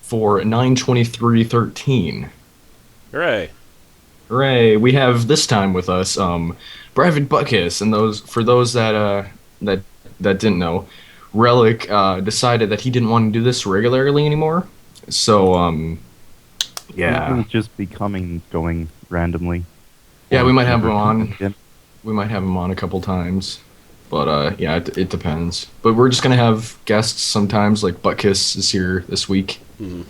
for 92313. Hooray. Hooray! We have this time with us Private Buttkiss, and those that didn't know, Relic decided that he didn't want to do this regularly anymore. So He'll yeah. just be coming and going randomly. Yeah, we Or might have never him coming on. again. We might have him on a couple times. But yeah, it depends. But we're just gonna have guests sometimes, like Buttkiss is here this week. Mhm.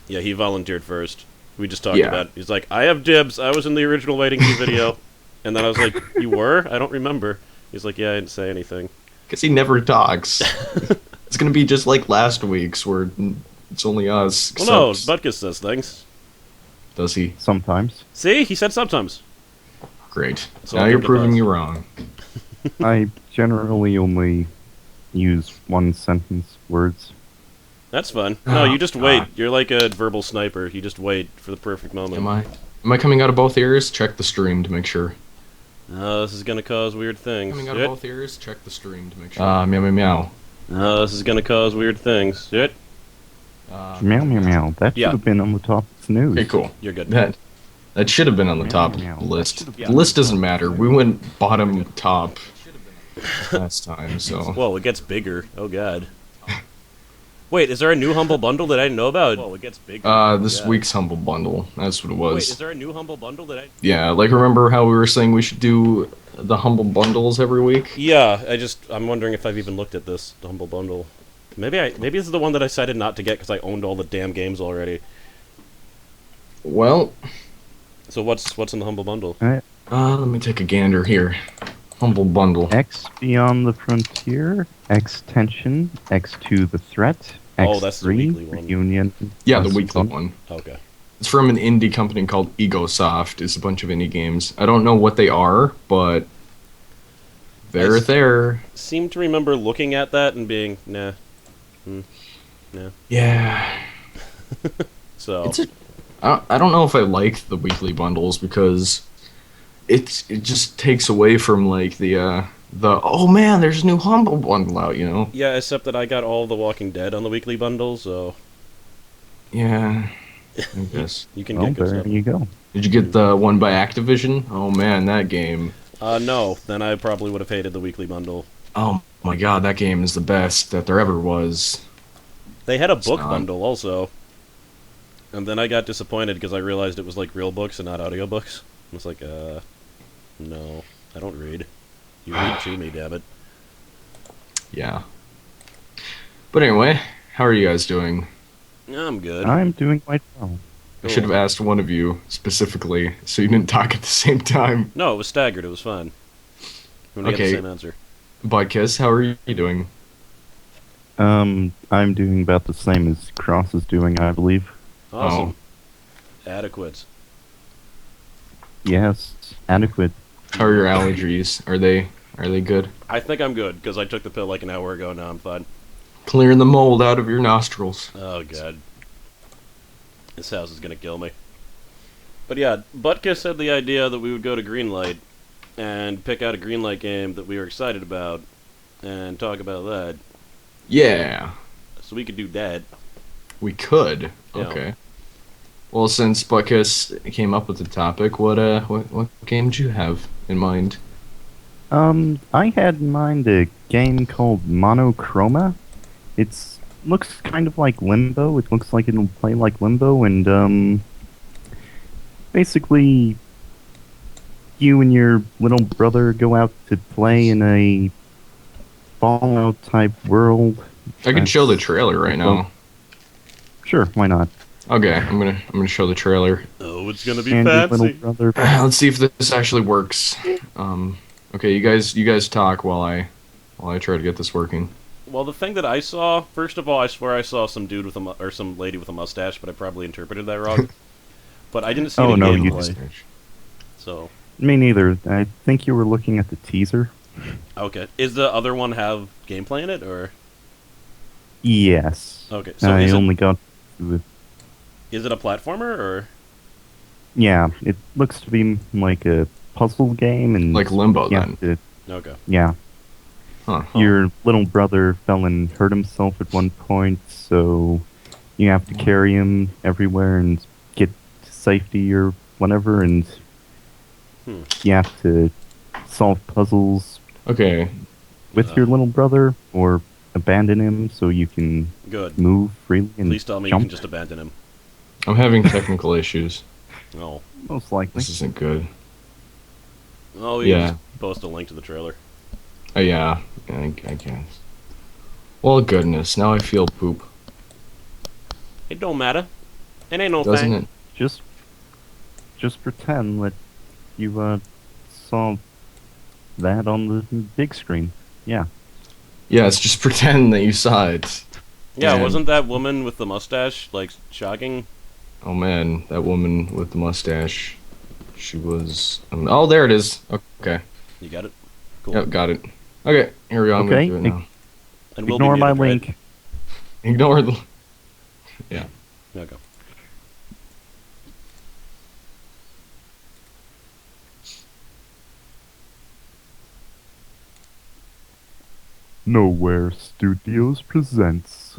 Yeah, he volunteered first. We just talked Yeah. about it. He's like, I have dibs. I was in the original Waiting Queue video. And then I was like, you were? I don't remember. He's like, yeah, I didn't say anything. Because he never talks. It's gonna be just like last week's, where it's only us. Well, no, except- Butkus says things. Does he? Sometimes. See? He said sometimes. Great. So Now I'll you're give it a proving pass. me wrong. I generally only use one sentence words. That's fun. No, you just Oh, wait. God. You're like a verbal sniper. You just wait for the perfect moment. Am I? Am I coming out of both ears? Check the stream to make sure. Oh, this is gonna cause weird things. Coming out of Shit. both ears? Check the stream to make sure. Meow meow meow. Oh, this is gonna cause weird things. Shit. Meow meow meow. That should Yeah. have been on the top of the news. Okay, cool. You're good. That should have been on the Meow, top meow. list. Yeah. The list doesn't matter. We went bottom top last time, so. Whoa, it gets bigger. Oh god. Wait, is there a new Humble Bundle that I didn't know about? Whoa, it gets bigger. This Yeah. week's Humble Bundle. That's what it was. Wait, is there a new Humble Bundle that I... Yeah, like remember how we were saying we should do the Humble Bundles every week? Yeah, I'm wondering if I've even looked at this, the Humble Bundle. Maybe this is the one that I decided not to get because I owned all the damn games already. Well, So what's in the Humble Bundle? let me take a gander here. Humble Bundle. X Beyond the Frontier, X Tension, X2 The Threat, Oh, that's the X3 weekly one. Reunion. Yeah, the Plus weekly Fun. one. Okay. It's from an indie company called EgoSoft. It's a bunch of indie games. I don't know what they are, but they're s- there. Seem to remember looking at that and being, nah. Yeah. So, It's a, I don't know if I like the weekly bundles because it just takes away from like the oh man, there's a new Humble Bundle out, you know? yeah, except that I got all The Walking Dead on the weekly bundle, so Yeah. I guess. you can Well, get good there stuff. you go. Did you get the one by Activision? Oh man, that game. No, then I probably would have hated the weekly bundle. Oh my god, that game is the best that there ever was. They had a book not. bundle also. And then I got disappointed because I realized it was like real books and not audiobooks. I was like, no, I don't read. You read to me, damn it. Yeah. But anyway, how are you guys doing? I'm good. I'm doing quite well. I should have asked one of you specifically so you didn't talk at the same time. No, it was staggered. It was fine. I'm gonna get Okay. the same answer. Budkiss, how are you doing? I'm doing about the same as Cross is doing, I believe. Awesome. Adequate. Yes, adequate. How are your allergies? Are they good? I think I'm good because I took the pill like an hour ago. Now I'm fine. Clearing the mold out of your nostrils. Oh god, this house is gonna kill me. But yeah, Butkus had the idea that we would go to Greenlight and pick out a Greenlight game that we were excited about and talk about that. Yeah, So we could do that. we could. Yeah. Okay. Well, since Budkiss came up with the topic, what game did you have in mind? I had in mind a game called Monochroma. It's looks kind of like Limbo. It looks like it'll play like Limbo, and basically, you and your little brother go out to play in a Fallout type world. I could show the trailer right now. Sure, why not? Okay, I'm gonna show the trailer. Oh, it's gonna be And your fancy. little brother. Let's see if this actually works. Okay, you guys talk while I try to get this working. Well, the thing that I saw, first of all, I swear I saw some dude with or some lady with a mustache, but I probably interpreted that wrong. But I didn't see Oh, any no, you gameplay. So, Me neither. I think you were looking at the teaser. okay. Is the other one have gameplay in it, or? Yes. Okay, so I is only got to it a platformer, or? Yeah, it looks to be like a puzzle game, and Like Limbo, yeah, then. Okay. yeah. Huh. Your little brother fell and hurt himself at one point, so you have to carry him everywhere and get to safety or whatever, and Hmm. you have to solve puzzles Okay. with your little brother or abandon him so you can Good. move freely and Please tell me you can jump. just abandon him. I'm having technical issues. Oh. Most likely. This isn't good. Oh, you Yeah. just post a link to the trailer. Yeah. I guess. Well, goodness. Now I feel poop. It don't matter. It ain't no Doesn't thing. it? Just just pretend that you saw that on the big screen. Yeah. Yeah, it's just pretend that you saw it. Yeah, And- wasn't that woman with the mustache, like, shocking? Oh man, that woman with the mustache. She was. Oh, there it is. Okay. You got it? Cool. Yep, got it. Okay, here we go. I'm Okay, gonna do it now. And we'll be Ignore my muted, right? link. Ignore the. Yeah. Okay. Nowhere Studios presents.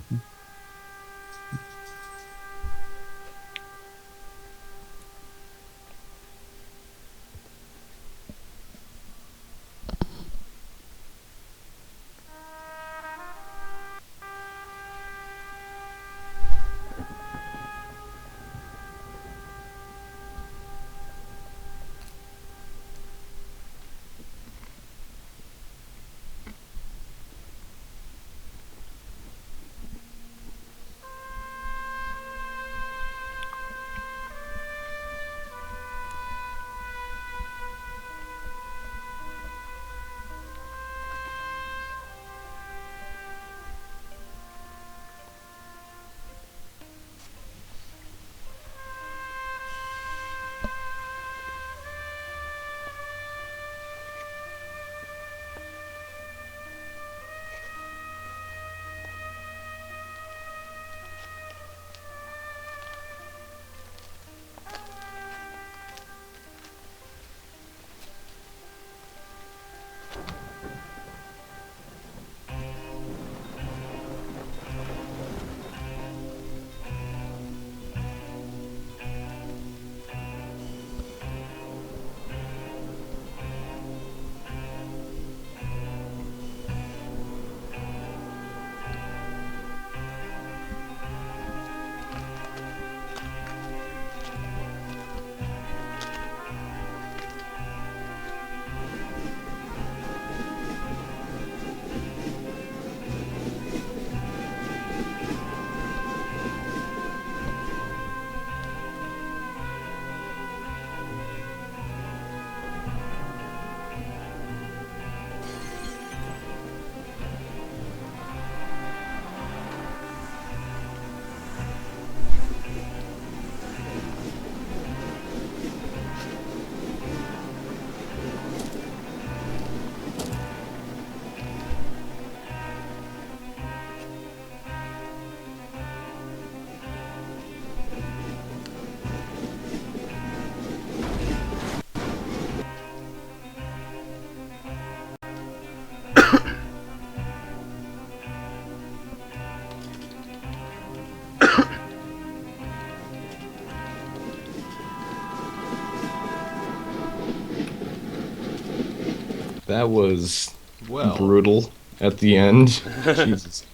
That was brutal at the end. Jesus.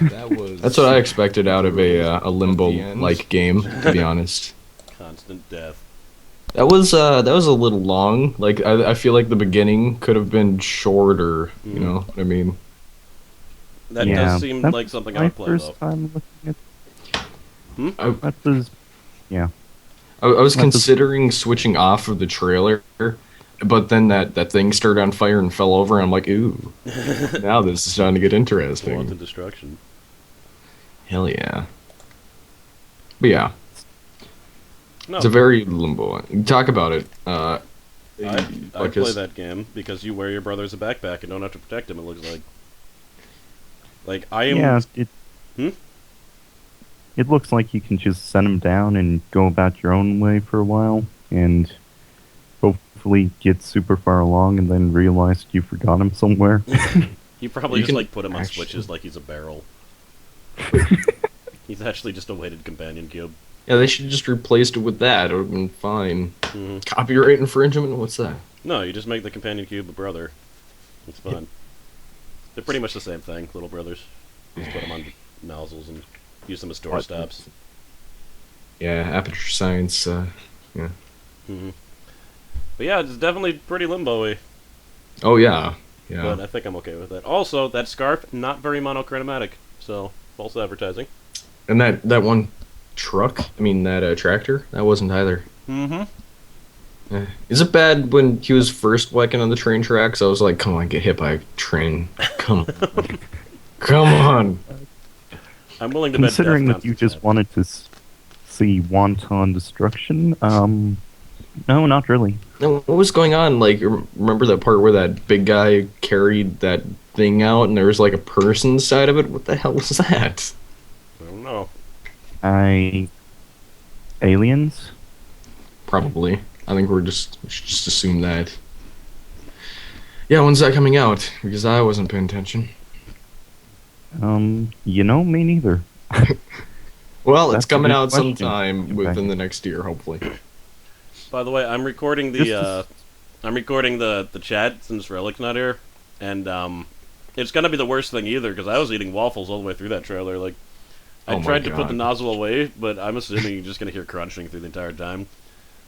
That's what I expected out of a limbo-like game, to be honest. Constant death. That was a little long. Like I feel like the beginning could have been shorter. You know what I mean? That Yeah, does seem that like was something I my would play, first though. time looking at. I, That was, yeah. I was That was- considering switching off of the trailer, but then that thing started on fire and fell over. And I'm like, ooh, now this is starting to get Wanton interesting. destruction. Hell yeah. But yeah, No, it's a very limbo one. Talk about it. I Like play this- that game because you wear your brother as a backpack and don't have to protect him, it looks like. Like, I am... Yeah, Hmm? it looks like you can just send him down and go about your own way for a while, and hopefully get super far along and then realize you forgot him somewhere. You probably You just, can like, put him on actually- switches like he's a barrel. He's actually just a weighted companion cube. Yeah, they should just replaced it with that. It would have been fine. Hmm. Copyright infringement? What's that? No, you just make the companion cube a brother. It's fun. They're pretty much the same thing, little brothers. Just put them on nozzles and use them as door stops. Yeah, aperture science. Yeah. Hmm. But yeah, it's definitely pretty limbo-y. Oh yeah, yeah. But I think I'm okay with that. Also, that scarf, not very monochromatic. So, false advertising. And that one truck. I mean that tractor. That wasn't either. Mm-hmm. Is it bad when he was first walking on the train tracks? I was like, come on, get hit by a train. Come on. Come on. I'm willing to Considering bet that you just wanted to see wanton destruction, no, not really. Now, what was going on? Like, remember that part where that big guy carried that thing out and there was like a person inside of it? What the hell was that? I don't know. Aliens? Probably. I think we should just assume that. Yeah, when's that coming out? Because I wasn't paying attention. Me neither. Well, it's That's a coming good out question. sometime Okay. within the next year, hopefully. By the way, I'm recording the chat since Relic's not here, and it's gonna be the worst thing either because I was eating waffles all the way through that trailer. Like, I Oh my tried to put the God. nozzle away, but I'm assuming you're just gonna hear crunching through the entire time.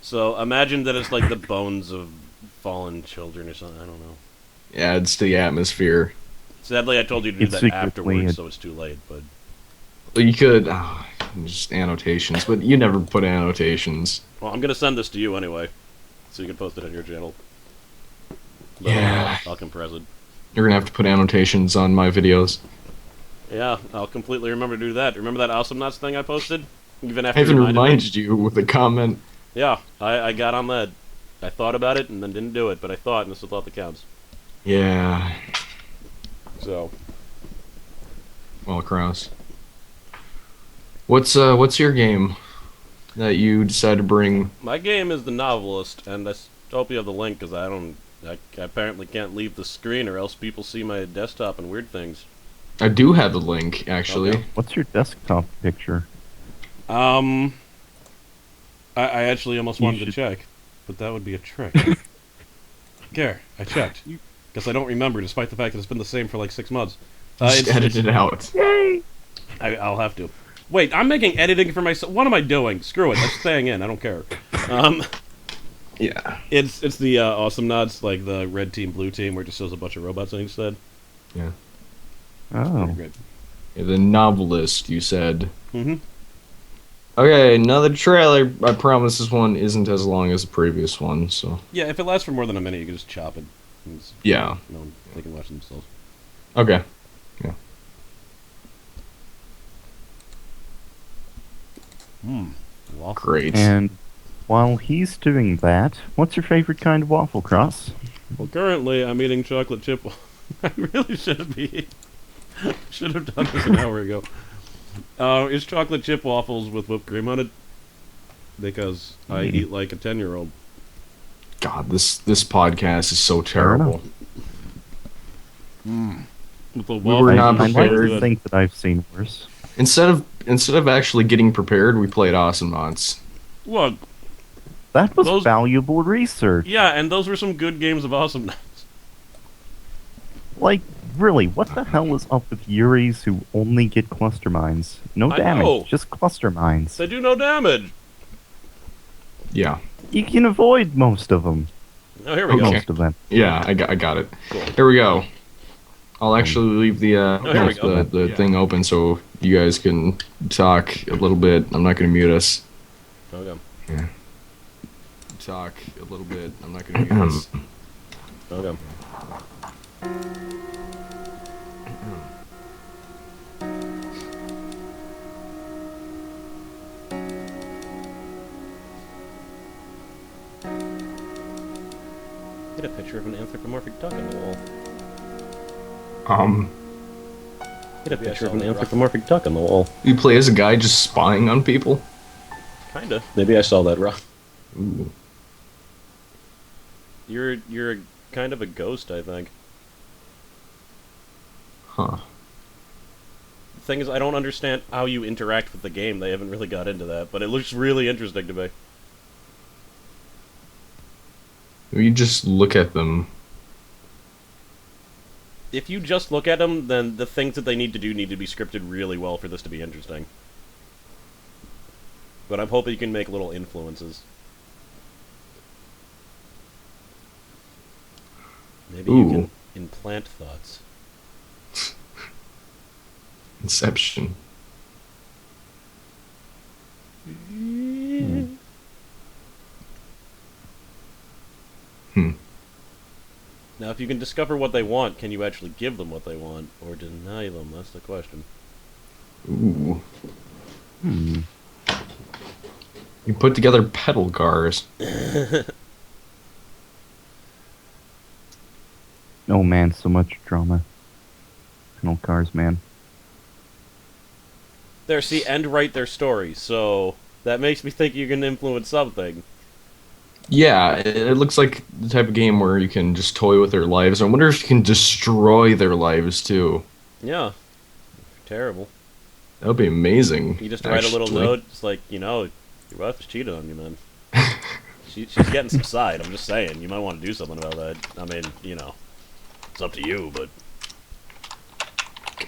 So imagine that it's like the bones of fallen children or something. I don't know. Adds to the atmosphere. Sadly, I told you to do It's that secretly afterwards, a- so it's too late. But But you could just annotations, but you never put annotations. well, I'm gonna send this to you anyway, so you can post it on your channel. But, Yeah. I'll compress it. You're gonna have to put annotations on my videos. Yeah, I'll completely remember to do that. Remember that Awesome Nuts thing I posted? Even after I even you reminded me? reminded you with a comment. Yeah, I got on that. I thought about it and then didn't do it, but I thought, and it's a thought that counts. Yeah. So, Well, Kraus. What's your game that you decided to bring? my game is The Novelist, and I hope you have the link, because I apparently can't leave the screen or else people see my desktop and weird things. I do have the link, actually. Okay. What's your desktop picture? I actually almost You wanted to should- check, but that would be a trick. Care, I checked. Guess I don't remember, despite the fact that it's been the same for like 6 months. Just edit it out. Yay! I'll have to. Wait, I'm making editing for myself. What am I doing? Screw it. That's staying in. I don't care. Yeah. It's the Awesome Nods, like the red team, blue team, where it just shows a bunch of robots instead. Yeah. Oh. Great. Yeah, the novelist, you said. Mm-hmm. Okay, another trailer. I promise this one isn't as long as the previous one, so. Yeah, if it lasts for more than a minute, you can just chop it. Yeah. No, they can watch themselves. Okay. Yeah. Waffle. Great. And while he's doing that, what's your favorite kind of waffle, Cross? Well, currently I'm eating chocolate chip. I really should have done this an hour ago. It's chocolate chip waffles with whipped cream on it. Because I eat like a 10-year-old. God, this podcast is so Fair enough. terrible. With the We were not I like prepared. to think that I've seen worse. Instead of actually getting prepared, we played Awesome Mods. Look, That was Those- valuable research. yeah, and those were some good games of awesomeness. Like, really, what the hell is up with Yuris who only get cluster mines? No I damage, know. just cluster mines. They do no damage. Yeah. You can avoid most of them. Oh, here we Okay. go. Most of them. Yeah, I got it. Cool. Here we go. I'll actually leave the here we go. the thing open so you guys can talk a little bit. I'm not going to mute us. Okay. Talk a little bit. I'm not going to mute us. Okay. Get a picture of an anthropomorphic duck on the wall. Get a picture of an anthropomorphic duck on the wall. You play as a guy just spying on people. Kinda. Maybe I saw that wrong. Ooh. You're kind of a ghost, I think. Huh. thing is, I don't understand how you interact with the game. They haven't really got into that, but it looks really interesting to me. You just look at them. If you just look at them, then the things that they need to do need to be scripted really well for this to be interesting. But I'm hoping you can make little influences. Maybe you can implant thoughts. Inception. Hmm. Now, if you can discover what they want, can you actually give them what they want, or deny them? That's the question. Ooh. You put together pedal cars. Oh man, so much drama. Pedal cars, man. There, see, and write their story, so that makes me think you can influence something. Yeah, it looks like the type of game where you can just toy with their lives. I wonder if you can destroy their lives too. Yeah. Terrible. That would be amazing. You just write a little actually. note, it's like, you know, your wife has cheated on you, man. She's getting some side, I'm just saying. You might want to do something about that. I mean, you know, it's up to you, but...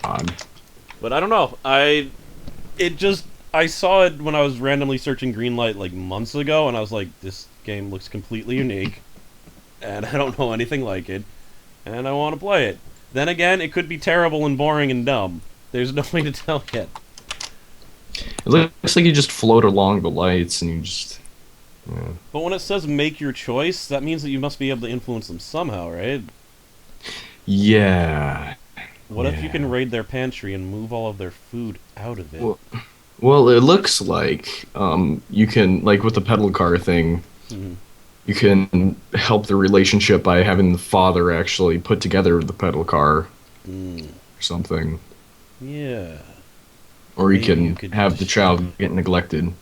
God. But I don't know. I saw it when I was randomly searching Greenlight like months ago, and I was like, this game looks completely unique, and I don't know anything like it, and I want to play it. Then again, it could be terrible and boring and dumb. There's no way to tell yet. It looks like you just float along the lights and you just... Yeah. But when it says make your choice, that means that you must be able to influence them somehow, right? Yeah. What if you can raid their pantry and move all of their food out of it? Well, it looks like you can, like with the pedal car thing, you can help the relationship by having the father actually put together the pedal car or something. Yeah. Or you Maybe you can could have the child get neglected.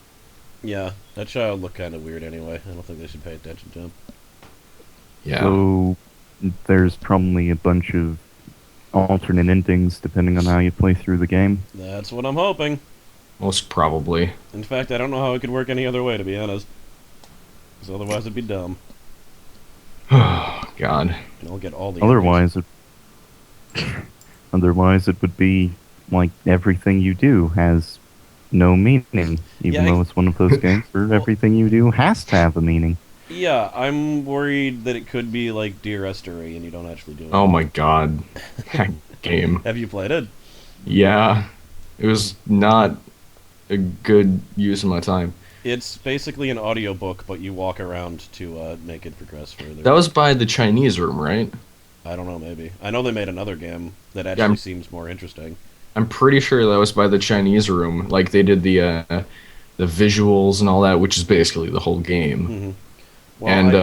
Yeah, that child looked kind of weird anyway. I don't think they should pay attention to him. Yeah. So there's probably a bunch of alternate endings depending on how you play through the game. That's what I'm hoping. Most probably. In fact, I don't know how it could work any other way, to be honest. Because otherwise it'd be dumb. Oh, God. And I'll get all the Otherwise it would be like everything you do has no meaning, even though it's one of those games where everything you do has to have a meaning. Yeah, I'm worried that it could be like Dear Estuary and you don't actually do it. Oh my God. That game. Have you played it? Yeah. It was not a good use of my time. It's basically an audiobook, but you walk around to make it progress further. That was by the Chinese room, right? I don't know, maybe. I know they made another game that actually seems more interesting. I'm pretty sure that was by the Chinese room. Like they did the visuals and all that, which is basically the whole game. Well, And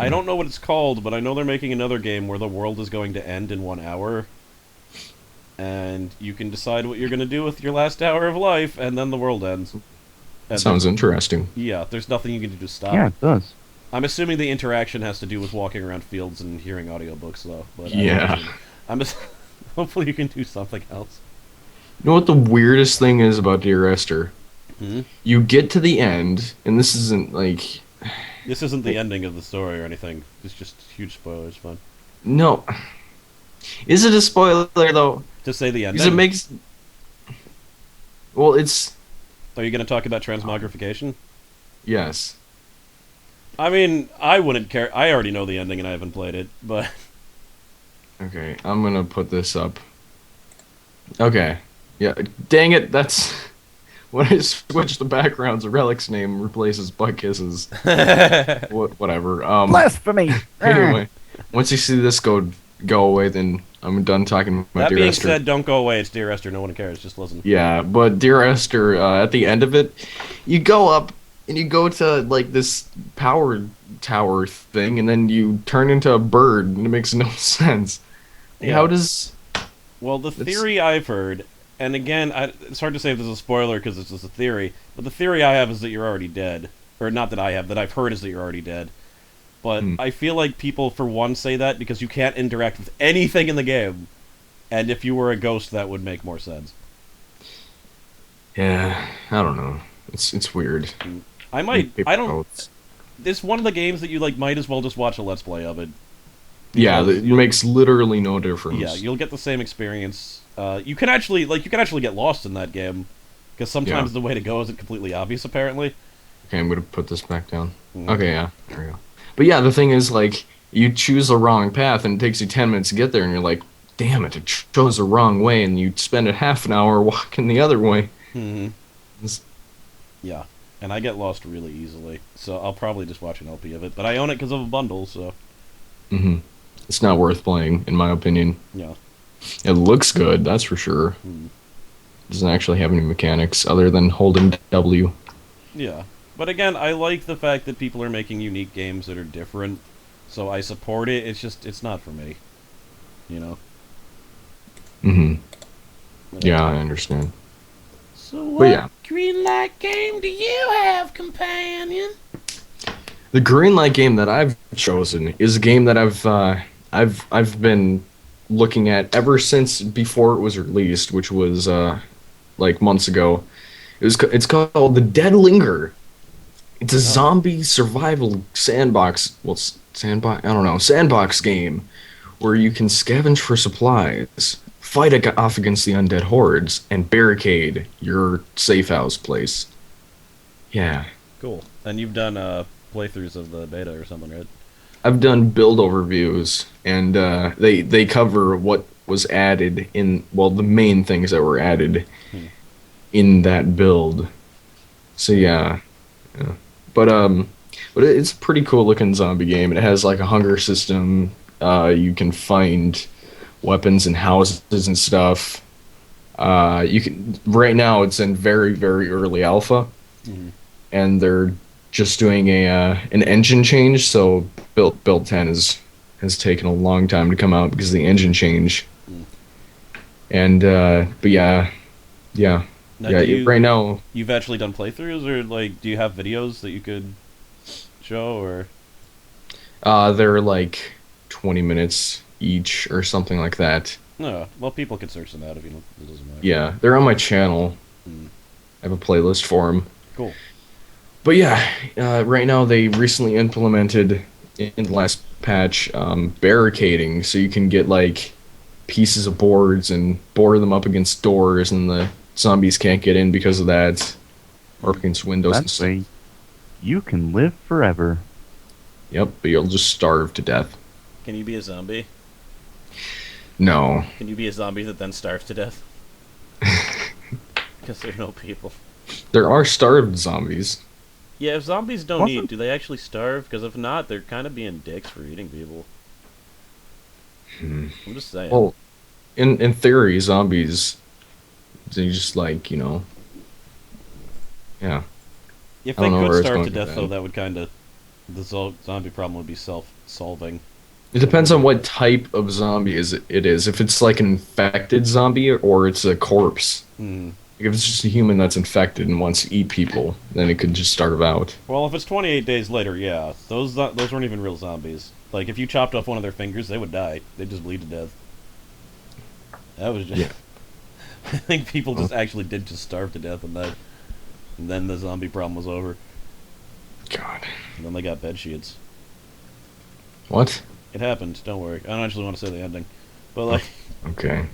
I don't know what it's called, but I know they're making another game where the world is going to end in 1 hour. And you can decide what you're going to do with your last hour of life, and then the world ends. And sounds interesting. Yeah, there's nothing you can do to stop Yeah, it. it does. I'm assuming the interaction has to do with walking around fields and hearing audiobooks, though. But Yeah. hopefully you can do something else. You know what the weirdest thing is about Dear Esther? You get to the end, and this isn't like... This isn't the ending of the story or anything. It's just huge spoilers, fun. No. Is it a spoiler, though? To say the ending? Because it makes... Well, it's... Are you going to talk about transmogrification? Yes. I mean, I wouldn't care. I already know the ending and I haven't played it, but... Okay, I'm gonna put this up. Okay. Yeah, dang it, that's... When I switch the backgrounds, a Relic's name replaces Buttkiss's. Whatever. Blasphemy! Anyway, once you see this go away, then I'm done talking about That Dear being Esther. said, don't go away. It's Dear Esther. No one cares. Just listen. Yeah, but Dear Esther, at the end of it, you go up and you go to like this power tower thing, and then you turn into a bird, and it makes no sense. Yeah. How does... Well, the theory I've heard, and again, it's hard to say if this is a spoiler because it's just a theory, but the theory I have is that you're already dead. Or not that I have, that I've heard is that you're already dead. But I feel like people, for one, say that because you can't interact with anything in the game. And if you were a ghost, that would make more sense. Yeah, I don't know. It's weird. Mm. I New might. paper I don't. boats. It's one of the games that you like. Might as well just watch a let's play of it Yeah, because it you'll. makes literally no Yeah, difference. you'll get the same experience. You can actually get lost in that game because Yeah. sometimes the way to go isn't completely obvious. Apparently. Okay, I'm gonna put this back down. Mm. Okay, yeah, there we go. But yeah, the thing is, like, you choose the wrong path, and it takes you 10 minutes to get there, and you're like, damn it, it chose the wrong way, and you spend a half an hour walking the other way. Hmm. It's, Yeah, and I get lost really easily, so I'll probably just watch an LP of it. But I own it because of a bundle, so hmm it's not worth playing, in my opinion. yeah. It looks good, that's for sure. Hmm. Doesn't actually have any mechanics other than holding W. Yeah, but again, I like the fact that people are making unique games that are different, so I support it. It's just it's not for me, you know. hmm Yeah. Yeah, I understand. So But what yeah, green light game do you have, companion? the green light game that I've chosen is a game that I've been looking at ever since before it was released, which was like months ago. It's called The Dead Linger. It's a Oh, zombie survival sandbox. Well, sandbox. I don't know. Sandbox game where you can scavenge for supplies, fight off against the undead hordes, and barricade your safe house place. Yeah, cool. And you've done playthroughs of the beta or something, right? I've done build overviews, and they cover what was added in, well, the main things that were added Hmm. in that build. So yeah, yeah. But it's a pretty cool looking zombie game. It has like a hunger system. You can find weapons and houses and stuff. You can right now it's in very early alpha, Hmm. and they're just doing a an engine change. So build 10 has taken a long time to come out because of the engine change. Hmm. And but yeah, yeah, Now, yeah. Right now, you've actually done playthroughs, or like do you have videos that you could show, or they're like 20 minutes each or something like that. no? Well, people can search them out if you don't. It doesn't matter. Yeah, they're on my channel. Hmm. I have a playlist for them. Cool. But yeah, right now they recently implemented in the last patch barricading, so you can get like pieces of boards and bore them up against doors, and the zombies can't get in because of that, or up against windows That and stuff. way, you can live forever. Yep, but you'll just starve to death. Can you be a zombie? No, Can you be a zombie that then starves to death? Because there are no people. there are starved zombies. Yeah, if zombies don't eat, Wasn't do they actually starve? Because if not, they're kind of being dicks for eating people. Hmm. I'm just saying. Well, in theory, zombies they just like yeah. If I they don't know could where it's starve going to with death, though, that. that would kind of the zombie problem would be self-solving It a little depends on bit. what type of zombie it is. If it's like an infected zombie or it's a corpse. Hmm. Like if it's just a human that's infected and wants to eat people, then it could just starve out. Well, if it's 28 days later, yeah, those weren't even real zombies. Like if you chopped off one of their fingers, they would die. They'd just bleed to death. That was just. Yeah. I think people Well, just actually did just starve to death, and then the zombie problem was over. God. And then they got bed sheets. What? It happened. Don't worry. I don't actually want to say the ending, but like, Okay.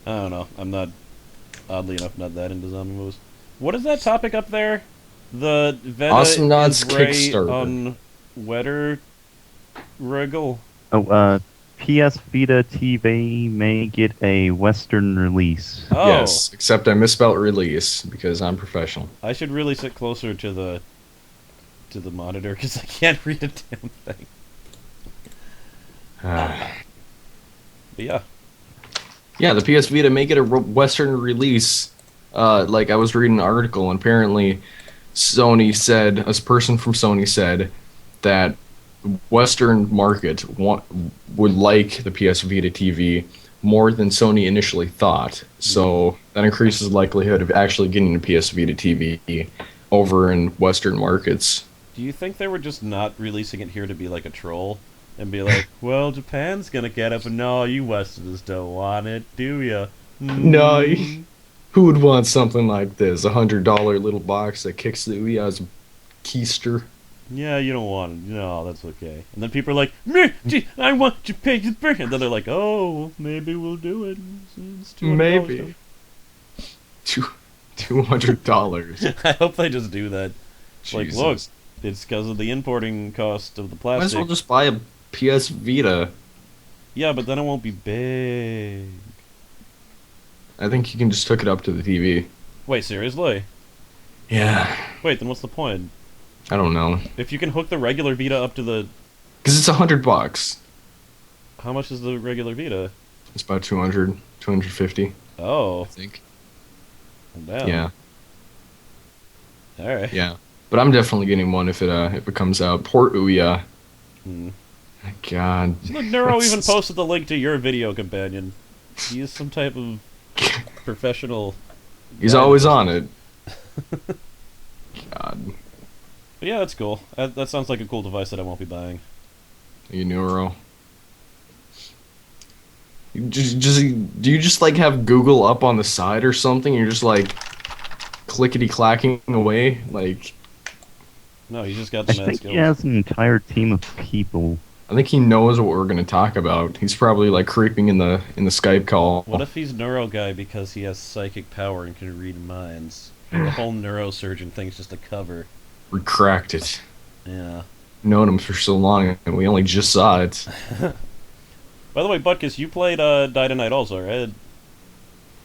I don't know. I'm not, oddly enough, not that into zombie movies. What is that topic up there? The Veta Awesome Nods is Ray Kickstarter. on Wetter Wriggle. Oh, PS Vita TV may get a Western release. Oh, Yes, except I misspelled release because I'm professional. I should really sit closer to the monitor because I can't read a damn thing. Uh, But yeah. yeah, the PS Vita may get a Western release. Like I was reading an article, and apparently Sony said, a person from Sony said that Western market would like the PS Vita TV more than Sony initially thought. So that increases the likelihood of actually getting a PS Vita TV over in Western markets. Do you think they were just not releasing it here to be like a troll? And be like, well, Japan's gonna get it, but no, you Westerners don't want it, do ya? No. Who would want something like this? $100 little box that kicks the Ouya's keister. Yeah, you don't want it. No, that's okay. And then people are like, "Meh, gee, I want to pay this bill." And then they're like, "Oh, maybe we'll do it. It's $200." Maybe. Two, $200. I hope they just do that. Like, look, Jesus. it's because of the importing cost of the Might as well plastic. just buy a PS Vita. Yeah, but then it won't be big. I think you can just hook it up to the TV. Wait, seriously? Yeah. Wait, then what's the point? I don't know. If you can hook the regular Vita up to the... Because it's $100. How much is the regular Vita? It's about 200, 250, Oh, I think. damn. Yeah. Alright. Yeah. But I'm definitely getting one if it comes out. Port Ouya. Hmm. God. Look, Neuro What's even this? posted the link to your video companion. He is some type of professional... He's guy. always on it. God. But yeah, that's cool. That sounds like a cool device that I won't be buying. You neuro. Do you just like have Google up on the side or something? You're just like clickety clacking away, like No, you just got I the mad think skills. he has an entire team of people. I think he knows what we're gonna talk about. He's probably like creeping in the Skype call. What if he's Neuro Guy because he has psychic power and can read minds? And the whole neurosurgeon thing's just a cover. We cracked it. Yeah. Known him for so long, and we only just saw it. By the way, Butkus, you played Die Tonight also, right?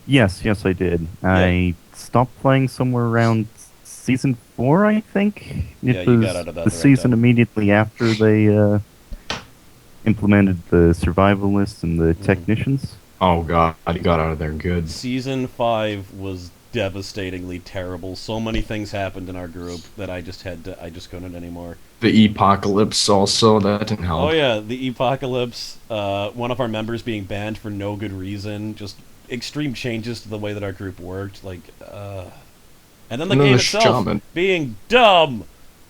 Yes, I did. I stopped playing somewhere around season 4, I think. It Yeah, you was got out of that the the right season time. immediately after they implemented the survivalists and the Mhm. technicians. Oh god, he got out of there good. Season 5 was devastatingly terrible. So many things happened in our group that I just couldn't anymore. The apocalypse also, that didn't help. Oh yeah, the apocalypse. One of our members being banned for no good reason. Just extreme changes to the way that our group worked. And then the And then game the itself shaman. being dumb.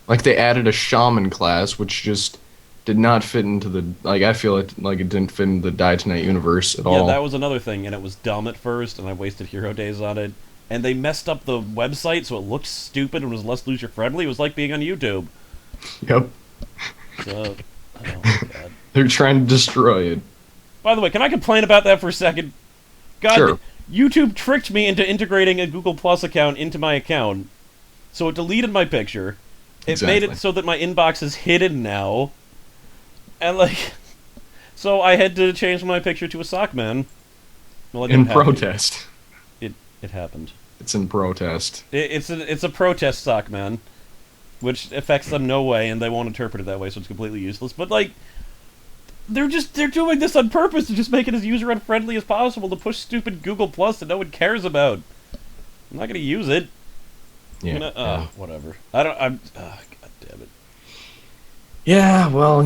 Like they added a shaman class, which just did not fit into the I feel like it didn't fit into the Die Tonight universe at Yeah, all. that was another thing, and it was dumb at first, and I wasted hero days on it. And they messed up the website so it looked stupid and was less user friendly. It was like being on YouTube. Yep. So, oh my god. They're trying to destroy it. By the way, can I complain about that for a second? God, Sure. YouTube tricked me into integrating a Google Plus account into my account. So it deleted my picture. It made Exactly. it so that my inbox is hidden now. And so I had to change my picture to a sock man. Well, it In didn't happen. protest. It happened. It's in protest. It's a protest sock man, which affects them no way, and they won't interpret it that way, so it's completely useless. But they're doing this on purpose to just make it as user unfriendly as possible to push stupid Google Plus that no one cares about. I'm not gonna use it. Yeah. Whatever. God damn it. Yeah, well,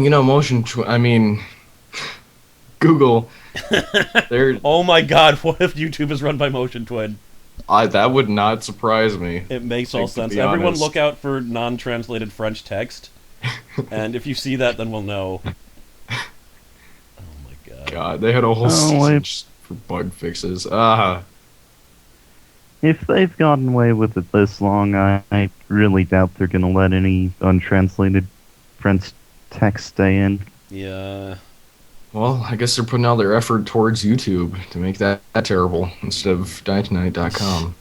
Google, they're Oh my god, what if YouTube is run by Motion Twin? that would not surprise me. It makes all Like, to sense. be Everyone honest. look out for non-translated French text. And if you see that, then we'll know. Oh my god. God, they had a whole Oh, season I- just for bug fixes. If they've gotten away with it this long, I really doubt they're gonna let any untranslated French text stay in. Yeah. Well, I guess they're putting all their effort towards YouTube to make that terrible instead of dietonight.com.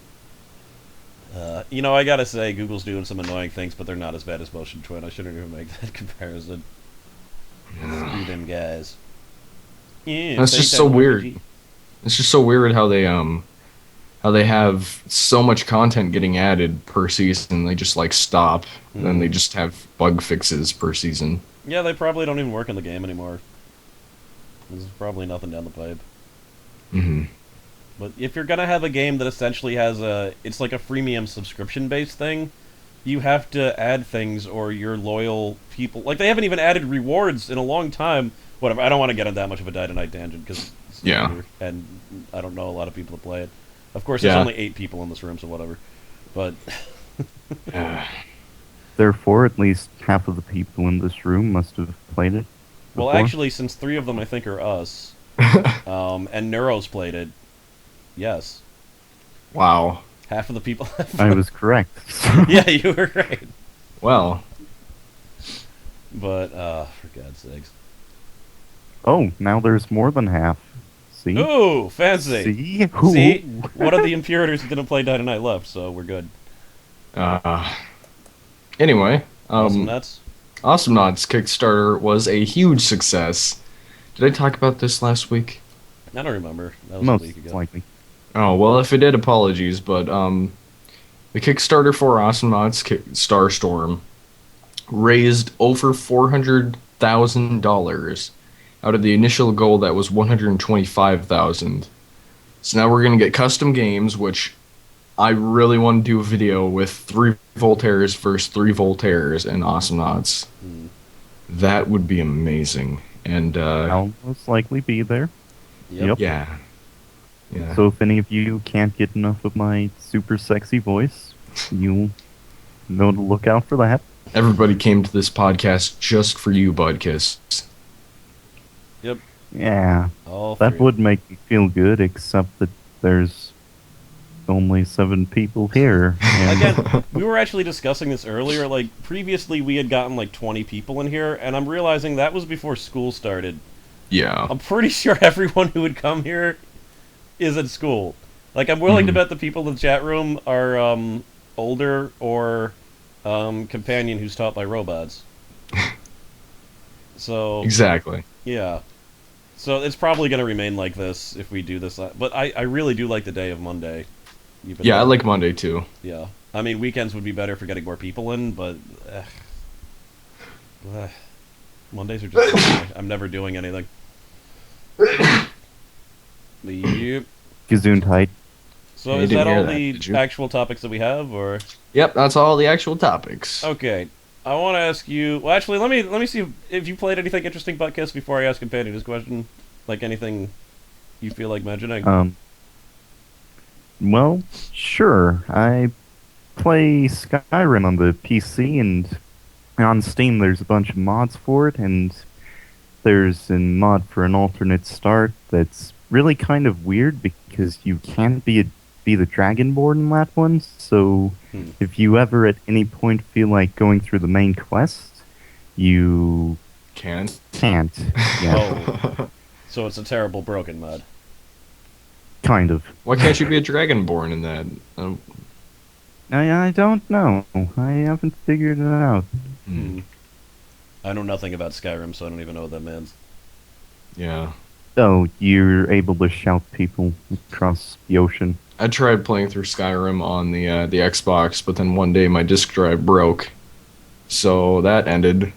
I gotta say, Google's doing some annoying things, but they're not as bad as Motion Twin. I shouldn't even make that comparison. Screw them guys. Yeah, That's say just that so one, weird. PG. It's just so weird how they have so much content getting added per season. They just stop, and then they just have bug fixes per season. Yeah, they probably don't even work in the game anymore. There's probably nothing down the pipe. Hmm. But if you're gonna have a game that essentially has it's like a freemium subscription-based thing, you have to add things or your loyal people... they haven't even added rewards in a long time. Whatever, I don't want to get on that much of a Die Tonight tangent, because Yeah. and I don't know a lot of people that play it. Of course, there's Yeah. only 8 people in this room, so whatever. But, Therefore, at least half of the people in this room must have played it. well, before. actually, since 3 of them I think are us, and Neuro's played it, yes. Wow. Half of the people have I fun. was correct. Yeah, you were right. Well, But, for God's sakes. Oh, now there's more than half. See? Ooh, fancy. See? See? Ooh. One of the Imperators who didn't play Dynamite left, so we're good. uh, anyway, Awesome nuts. Awesome Nods Kickstarter was a huge success. Did I talk about this last week? I don't remember. That was a Most week ago. likely. Oh, well, if it did, apologies, but the Kickstarter for Awesome Nods Starstorm raised over $400,000 out of the initial goal that was 125,000. So now we're gonna get custom games, which I really want to do a video with 3 Voltaires versus 3 Voltaires and Awesome Nods. Hmm. That would be amazing. And I'll most likely be there. Yep. yeah, yeah. So if any of you can't get enough of my super sexy voice, you'll know to look out for that. Everybody came to this podcast just for you, Budkiss. Yep. Yeah, All that three. would make me feel good, except that there's only 7 people here. And Again, we were actually discussing this earlier. Like, previously we had gotten like 20 people in here, and I'm realizing that was before school started. Yeah. I'm pretty sure everyone who would come here is at school. Like, I'm willing to bet the people in the chat room are older or companion who's taught by robots. So, Exactly. yeah. So it's probably going to remain like this if we do this. But I really do like the day of Monday. Even Yeah, I though- like Monday too. Yeah. I mean, weekends would be better for getting more people in, but... Mondays are just... I'm never doing anything. Yep. Gesundheit. So You is didn't that hear all that, the did you? actual topics that we have, or... Yep, that's all the actual topics. Okay. I want to ask you... Well, actually, let me see if you played anything interesting, Buttkiss, before I ask Companion this question. Like, anything you feel like mentioning? Well, sure. I play Skyrim on the PC, and on Steam there's a bunch of mods for it, and there's a mod for an alternate start that's really kind of weird because you can't be the Dragonborn in that one, so if you ever at any point feel like going through the main quest, you Can't. can't. Yeah, Oh. So it's a terrible broken mod. kind of. Why can't you be a Dragonborn in that? I don't know. I haven't figured it out. I know nothing about Skyrim, so I don't even know what that means. Yeah. Oh, you're able to shout people across the ocean. I tried playing through Skyrim on the Xbox, but then one day my disk drive broke, so that ended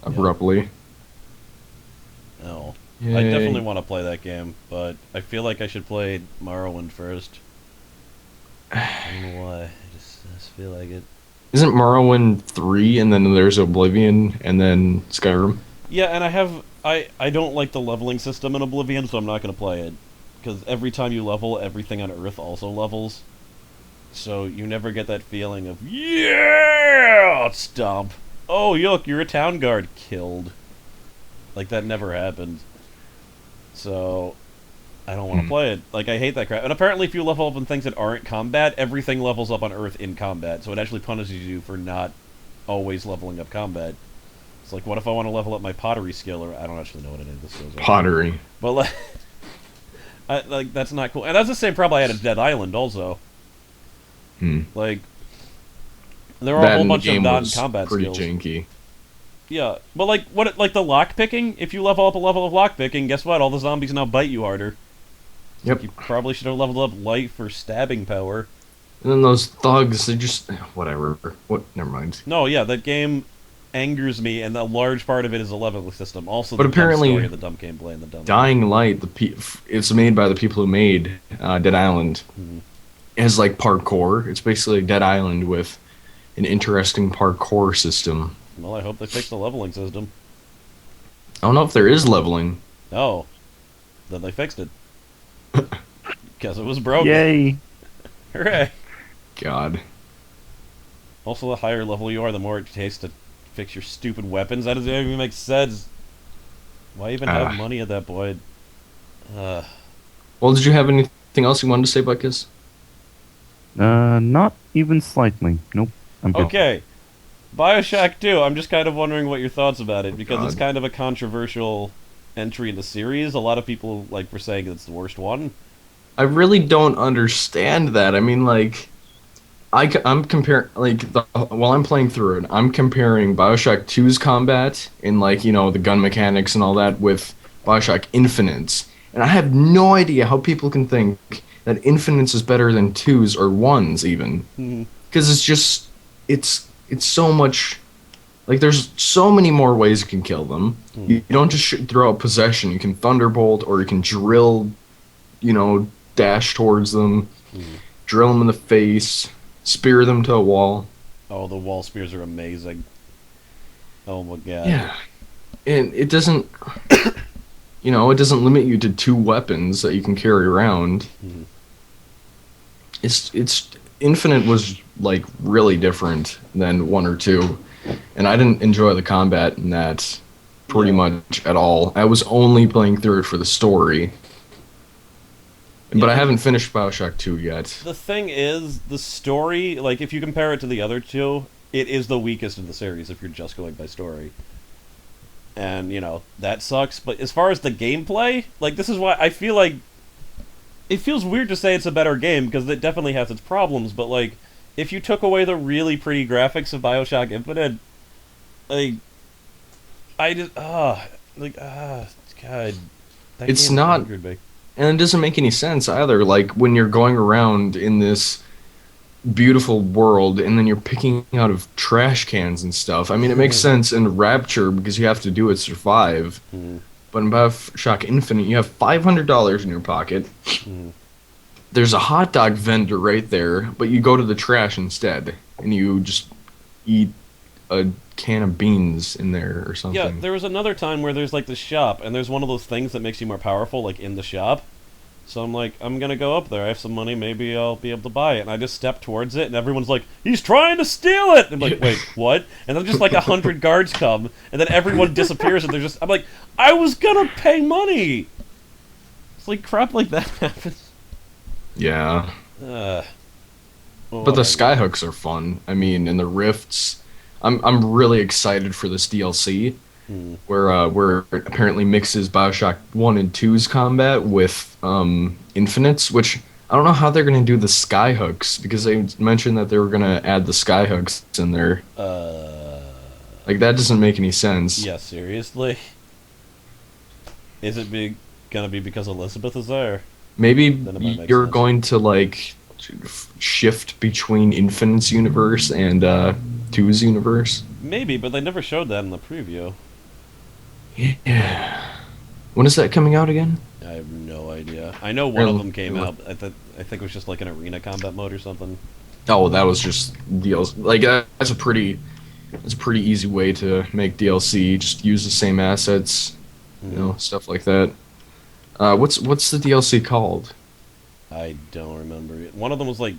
abruptly. Oh. Yay. I definitely want to play that game, but I feel like I should play Morrowind first. I don't know why. I just feel like it. Isn't Morrowind 3 and then there's Oblivion and then Skyrim? Yeah, and I don't like the leveling system in Oblivion, so I'm not going to play it. Because every time you level, everything on Earth also levels. So you never get that feeling of, yeah, stomp. Oh, look, you're a town guard killed. Like, that never happened. So, I don't want to play it. Like, I hate that crap. And apparently if you level up in things that aren't combat, everything levels up on Earth in combat. So it actually punishes you for not always leveling up combat. It's like, what if I want to level up my pottery skill? Or I don't actually know what it is. This goes on. Pottery. But, like, that's not cool. And that's the same problem I had at Dead Island, also. Like, there are That a whole in the bunch of game was non-combat pretty skills. janky. Yeah, but like the lock picking. If you level up a level of lock picking, guess what? All the zombies now bite you harder. Yep. You probably should have leveled up light for stabbing power. And then those thugs, they just whatever. What? Never mind. No, yeah, that game angers me, and a large part of it is a leveling system. Also, But the apparently, dumb story of the dumb gameplay and the dumb. Dying Light, it's made by the people who made Dead Island. It has like parkour. It's basically Dead Island with an interesting parkour system. Well, I hope they fix the leveling system. I don't know if there is leveling. Oh, then they fixed it. Because it was broken. Yay! Hooray! God. Also, the higher level you are, the more it takes to fix your stupid weapons. That doesn't even make sense. Why even have money at that point? Well, did you have anything else you wanted to say, Buckus? Not even slightly. Nope. I'm good. Okay, Bioshock 2. I'm just kind of wondering what your thoughts about it because it's God. kind of a controversial entry in the series. A lot of people were saying it's the worst one. I really don't understand that. I mean, like, I'm comparing, like, while I'm playing through it, I'm comparing Bioshock 2's combat and, like, the gun mechanics and all that with Bioshock Infinite's. And I have no idea how people can think that Infinite's is better than 2's or 1's even. Hmm. Because it's so much. Like, there's so many more ways you can kill them. Hmm. You don't just throw out possession. You can thunderbolt, or you can drill, dash towards them, Hmm. drill them in the face, spear them to a wall. Oh, the wall spears are amazing. Oh my god. Yeah, and it doesn't limit you to two weapons that you can carry around. Hmm. It's Infinite was like really different than one or two, and I didn't enjoy the combat in that pretty Yeah. much at all. I was only playing through it for the story, Yeah, but I haven't finished BioShock 2 yet. the thing is, the story, like, if you compare it to the other two, it is the weakest in the series if you're just going by story. And, that sucks. But as far as the gameplay, like, this is why I feel like it feels weird to say it's a better game because it definitely has its problems, but, like, if you took away the really pretty graphics of Bioshock Infinite, like, I just, God, that It's game not, angered me. and it doesn't make any sense either. Like when you're going around in this beautiful world and then you're picking out of trash cans and stuff. I mean, it makes sense in Rapture because you have to do it to survive. Hmm. But in BioShock Infinite, you have $500 in your pocket. Hmm. There's a hot dog vendor right there, but you go to the trash instead and you just eat a can of beans in there or Yeah, something. there was another time where there's like the shop, and there's one of those things that makes you more powerful, like in the shop. So I'm like, I'm gonna go up there. I have some money. Maybe I'll be able to buy it. And I just step towards it, and everyone's like, "He's trying to steal it!" And I'm like, "Wait, what?" And then just like 100 guards come, and then everyone disappears, and they're just. I'm like, I was gonna pay money. It's like crap like that happens. Yeah. Uh, But the whatever. skyhooks are fun. I mean, and the rifts. I'm really excited for this DLC Hmm. where it apparently mixes BioShock 1 and two's combat with Infinite's, which I don't know how they're gonna do the skyhooks because they mentioned that they were gonna add the skyhooks in there. Uh, Like that doesn't make any sense. yeah, seriously. Is it gonna be because Elizabeth is there? Maybe Then it might make you're sense. going to like shift between Infinite's universe and two's universe. Maybe, but they never showed that in the preview. Yeah. When is that coming out again? I have no idea. I know one of them came Really? out. I think it was just like an arena combat mode or something. Oh, that was just DLC. Like that's a pretty easy way to make DLC. Just use the same assets, Hmm. stuff like that. What's the DLC called? I don't remember. One of them was like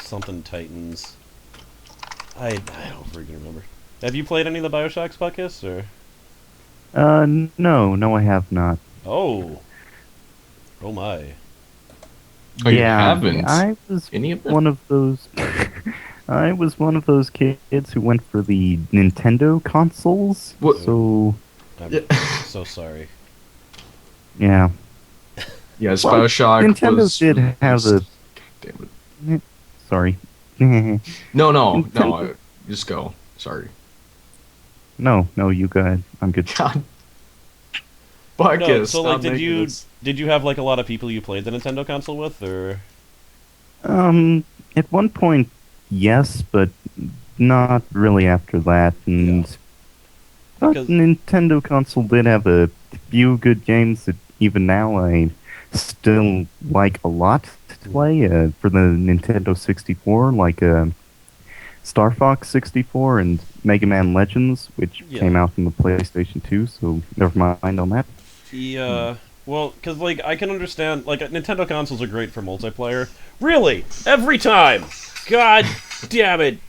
something Titans. I don't freaking remember. Have you played any of the Bioshocks, Buckus, or? No, I have not. Oh, oh my. Oh, you Yeah, haven't? I was Any of them? one of those. I was one of those kids who went for the Nintendo consoles. What? So I'm Yeah. so sorry. yeah. Yes, Well, BioShock Nintendo was did have released. a. God damn it. Sorry. No, Nintendo. just go. Sorry. No, you go ahead. I'm good. God, No, Buckus, so like, stop making this. did you have like a lot of people you played the Nintendo console with, or? Um, at one point, yes, but not really after that. Yeah, And but because Nintendo console did have a few good games that even now I still like a lot to play. For the Nintendo 64, like Star Fox 64 and Mega Man Legends, which yeah, came out on the PlayStation 2. So never mind on that. yeah. Well, because like I can understand, like Nintendo consoles are great for multiplayer. Really, every time. God damn it.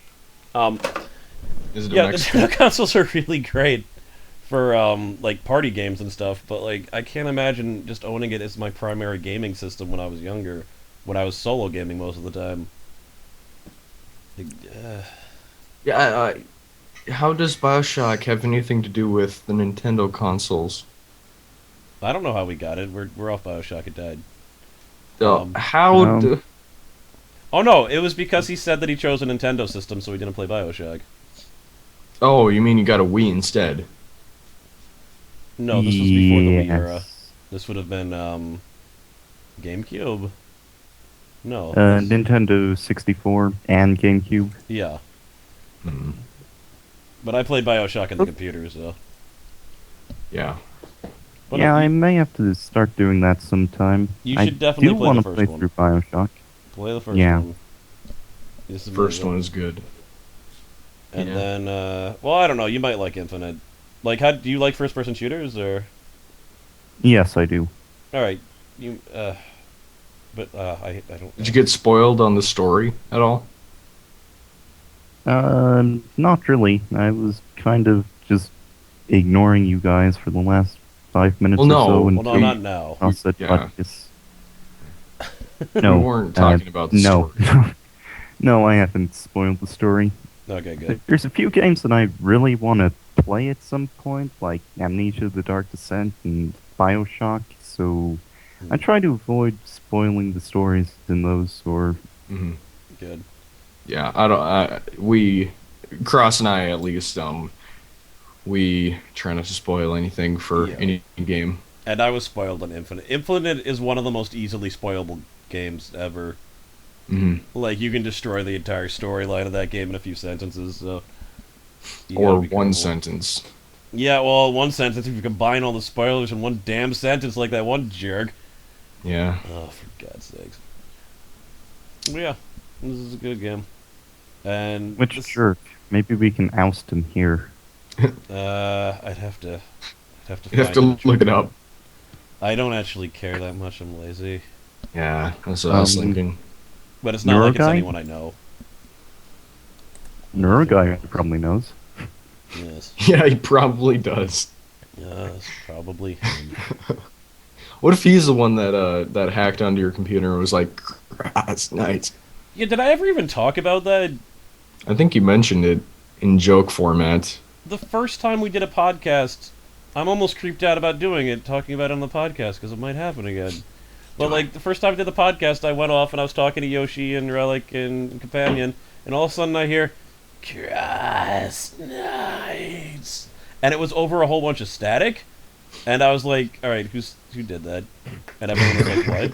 Um, Is it a yeah, Mexican? Nintendo consoles are really great for like party games and stuff. But like I can't imagine just owning it as my primary gaming system when I was younger, when I was solo gaming most of the time. Uh, Yeah, how does BioShock have anything to do with the Nintendo consoles? I don't know how we got it. We're off Bioshock. It died. Um, How Um, do... oh no, it was because he said that he chose a Nintendo system, so he didn't play Bioshock. Oh, you mean you got a Wii instead? No, this was before the Wii era. yes. This would have been GameCube. No, this. Nintendo 64 and GameCube. Yeah, Hmm. but I played Bioshock on the computer, so. Yeah. But no, Yeah, I may have to start doing that sometime. you I should definitely do play the want to first play one. through BioShock. Play the first Yeah. one. This is First amazing. one is good. And Yeah. then, well, I don't know. You might like Infinite. Like, how do you like first-person shooters, or? Yes, I do. All right, you. But I don't. Did you get spoiled on the story at all? Not really. I was kind of just ignoring you guys for the last 5 minutes Well, or so no. Well, no, until not now. I said Yeah. Butkus. We No, weren't talking about the no, story. no, I haven't spoiled the story. Okay, good. There's a few games that I really want to play at some point, like Amnesia: The Dark Descent and BioShock. So I try to avoid spoiling the stories in those. Or Hmm. Good. Yeah, I don't. We, Cross and I at least, we try not to spoil anything for Yeah. any game. And I was spoiled on Infinite. Infinite is one of the most easily spoilable games ever. Hmm. Like, you can destroy the entire storyline of that game in a few sentences, so. You Or gotta be one careful. sentence. Yeah, well, one sentence, if you combine all the spoilers in one damn sentence like that one jerk. Yeah. Oh, for God's sakes. But yeah, this is a good game. And which this, jerk? Maybe we can oust him here. I'd have to You have find to it. look it up. I don't actually care that much. I'm lazy, Yeah, that's what I was Um, thinking. but it's not like it's Neuroguy? anyone I know. Neuroguy probably knows. Yes, Yeah, he probably does. yes, probably him. What if he's the one that hacked onto your computer and was like, "That's nice." Yeah, did I ever even talk about that? I think you mentioned it in joke format. The first time we did a podcast, I'm almost creeped out about doing it, talking about it on the podcast, because it might happen again. But, like, the first time I did the podcast, I went off and I was talking to Yoshi and Relic and Companion, and all of a sudden I hear, Cross Nights. And it was over a whole bunch of static, and I was like, alright, who did that? And everyone was like, what?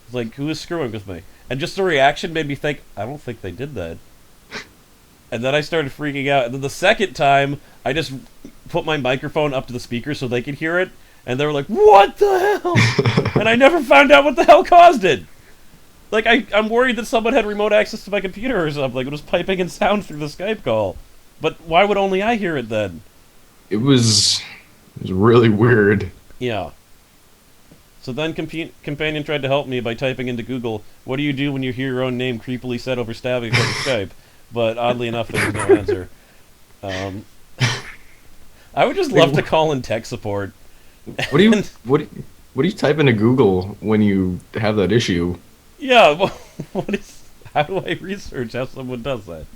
It's like, who is screwing with me? And just the reaction made me think, I don't think they did that. And then I started freaking out. And then the second time, I just put my microphone up to the speaker so they could hear it. And they were like, what the hell? And I never found out what the hell caused it. Like, I'm worried that someone had remote access to my computer or something. Like, it was piping in sound through the Skype call. But why would only I hear it then? It was really weird. Yeah. So then Companion tried to help me by typing into Google, what do you do when you hear your own name creepily said over stabbing over Skype? But oddly enough, there was no answer. Um, I would just love to call in tech support. What do you what do you type into Google when you have that issue? Yeah, well, how do I research how someone does that?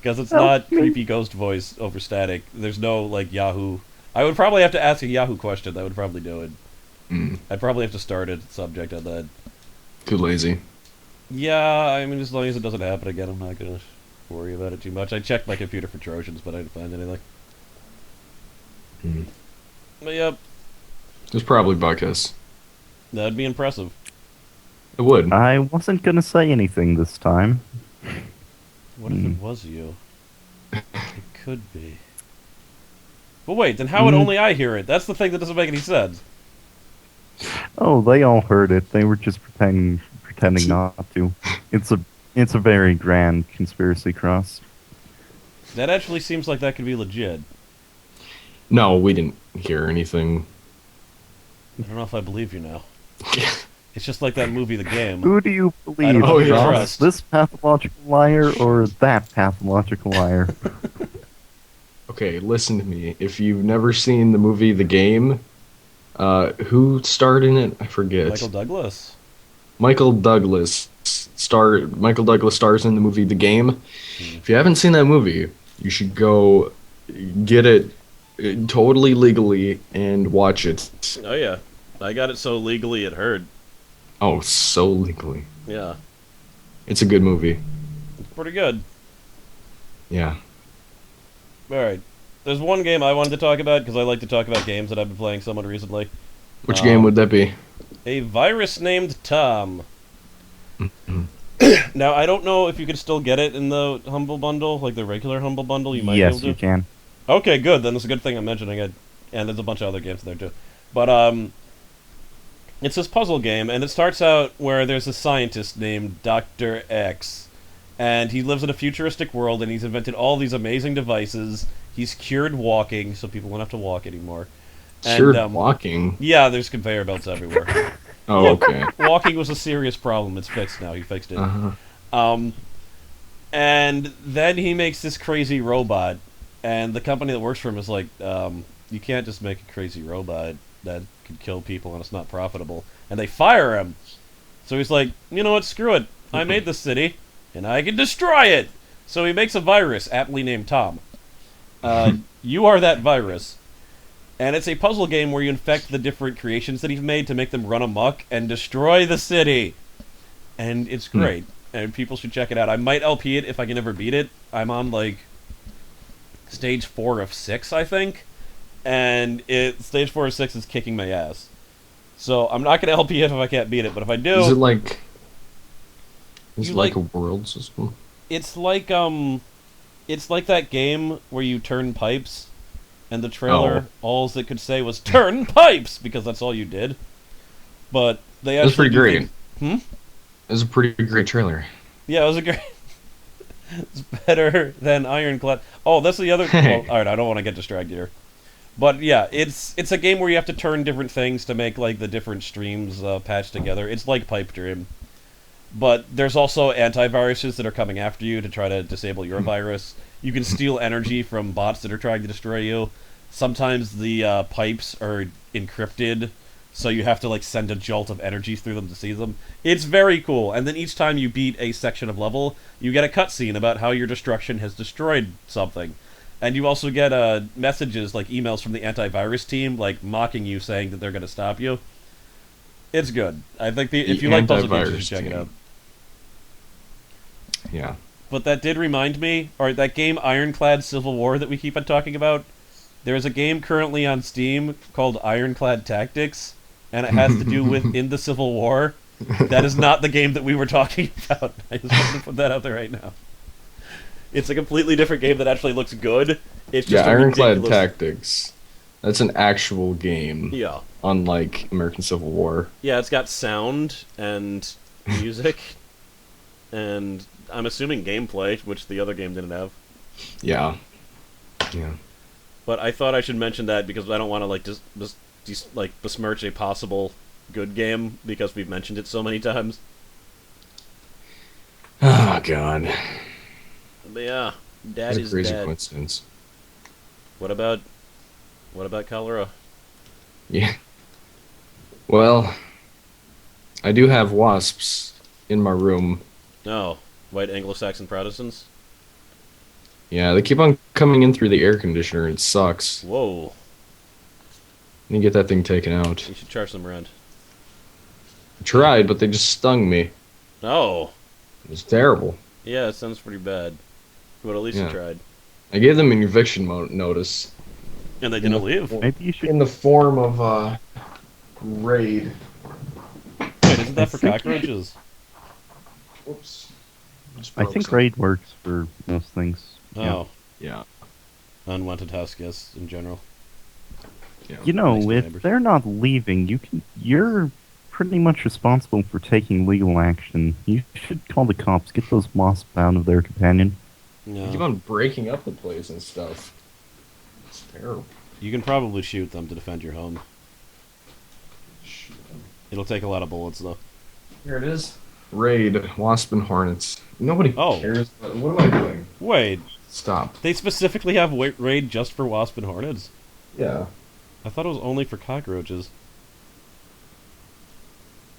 Because it's Help not me. creepy ghost voice over static. There's no, like, Yahoo. I would probably have to ask a Yahoo question. That would probably do it. Mm, I'd probably have to start a subject on that. too lazy. Yeah, I mean, as long as it doesn't happen again, I'm not gonna worry about it too much. I checked my computer for Trojans, but I didn't find anything. Mm. But yep, It's probably Buckus. that'd be impressive. It would. I wasn't gonna say anything this time. What if it was you? It could be. But wait, then how would Mm. only I hear it? That's the thing that doesn't make any sense. Oh, they all heard it. They were just pretending not to. It's a very grand conspiracy cross. That actually seems like that could be legit. No, we didn't hear anything. I don't know if I believe you now. It's just like that movie, The Game. Who do you I believe? don't know who to Ross, trust. this pathological liar or that pathological liar? Okay, listen to me. If you've never seen the movie The Game, who starred in it? I forget. Michael Douglas. Michael Douglas stars in the movie The Game. Hmm. If you haven't seen that movie, you should go get it totally legally and watch it. Oh yeah, I got it so legally it hurt. Oh, so legally. Yeah, It's a good movie. it's pretty good. Yeah. All right, there's one game I wanted to talk about because I like to talk about games that I've been playing somewhat recently. Which game would that be? A virus named Tom. Mhm. Now I don't know if you could still get it in the Humble Bundle, like the regular Humble Bundle. You might be able Yes, to. you can. Okay, good. Then it's a good thing I'm mentioning it. And there's a bunch of other games there too. But it's this puzzle game, and it starts out where there's a scientist named Dr. X, and he lives in a futuristic world, and he's invented all these amazing devices. He's cured walking, so people won't have to walk anymore. Cured And walking. yeah, there's conveyor belts everywhere. Oh, Yeah, okay. walking was a serious problem. It's fixed now. He fixed it. Uh-huh. Um, and then he makes this crazy robot, and the company that works for him is like, you can't just make a crazy robot that could kill people and it's not profitable. And they fire him. So he's like, you know what, screw it. I made this city, and I can destroy it! So he makes a virus, aptly named Tom. You are that virus. And it's a puzzle game where you infect the different creations that he's made to make them run amok and destroy the city. And it's great. And people should check it out. I might LP it if I can ever beat it. I'm on, like, stage 4 of 6, I think. And stage 4 of 6 is kicking my ass. So I'm not going to LP it if I can't beat it, but if I do... Is it like... Is You it like like- a world system? It's like that game where you turn pipes, and the trailer, all it could say was "turn pipes" because that's all you did. But they That's actually pretty do great. things- It was a pretty great trailer. Yeah, it was a great. It's better than Ironclad. Oh, that's the other. Hey. Well, all right, I don't want to get distracted here. But yeah, it's a game where you have to turn different things to make like the different streams patch together. It's like Pipe Dream. But there's also antiviruses that are coming after you to try to disable your virus. You can steal energy from bots that are trying to destroy you. Sometimes the pipes are encrypted, so you have to like send a jolt of energy through them to see them. It's very cool. And then each time you beat a section of level, you get a cutscene about how your destruction has destroyed something. And you also get messages, like emails from the antivirus team, like mocking you, saying that they're going to stop you. It's good. I think if you like puzzle games, you should check it out. Yeah. But that did remind me, or that game Ironclad Civil War that we keep on talking about, there is a game currently on Steam called Ironclad Tactics, and it has to do with in the Civil War. That is not the game that we were talking about. I just want to put that out there right now. It's a completely different game that actually looks good. It's Yeah, just a Ironclad ridiculous... Tactics. That's an actual game. Yeah. Unlike American Civil War. Yeah, it's got sound and music, and I'm assuming gameplay, which the other game didn't have. Yeah. Yeah. But I thought I should mention that because I don't want to like besmirch a possible good game because we've mentioned it so many times. Oh, God. But yeah, Dad That's a is crazy dead. coincidence. What about cholera? Yeah. Well, I do have wasps in my room. No, white Anglo-Saxon Protestants. Yeah, they keep on coming in through the air conditioner. It sucks. Whoa, You get that thing taken out. you should charge them rent. I tried, but they just stung me. No, It was terrible. yeah, it sounds pretty bad. But at least you Yeah. tried, I gave them an eviction notice. and they didn't leave. Wait, Maybe you should. In the form of raid. isn't that I for think you cockroaches? Whoops. Just I broke think something. raid works for most things. Oh, Yeah. unwanted house guests in general. Yeah. You know, Nice if neighbors. they're not leaving, you're pretty much responsible for taking legal action. You should call the cops, get those wasps out of their companion. They keep No, on breaking up the place and stuff. It's terrible. you can probably shoot them to defend your home. Shoot. It'll take a lot of bullets though. Here it is. Raid, Wasp and Hornets. Nobody Oh. cares. What am I doing? Wait, Stop. they specifically have raid just for wasp and hornets? Yeah. I thought it was only for cockroaches.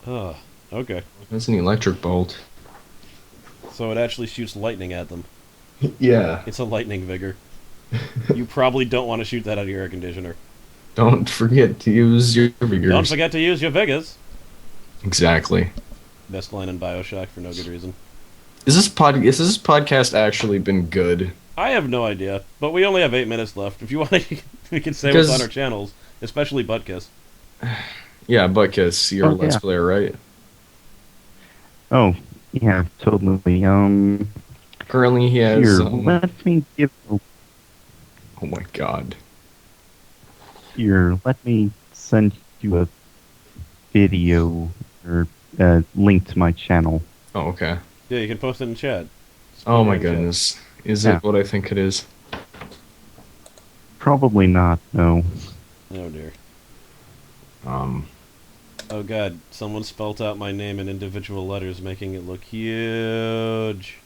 Ugh. Okay. That's an electric bolt. So it actually shoots lightning at them. Yeah. It's a lightning vigor. You probably don't want to shoot that out of your air conditioner. Don't forget to use your Don't vigors. forget to use your Vegas. Exactly. Best line in Bioshock for no good reason. Is this podcast actually been good? I have no idea, but we only have 8 minutes left. If you want, we can say what's on our Because channels, especially Buttkiss. yeah, Butkus, you're a Oh Let's yeah. Player, right? Oh yeah, totally. Currently, he has. Here, let me give. Oh my God. Here, let me send you a video or link to my channel. Oh, okay. Yeah, you can post it in chat. Just put Oh it my in chat. goodness. Is Yeah. it what I think it is? Probably not. No. Oh dear. Um. Oh god, someone spelt out my name in individual letters, making it look huge.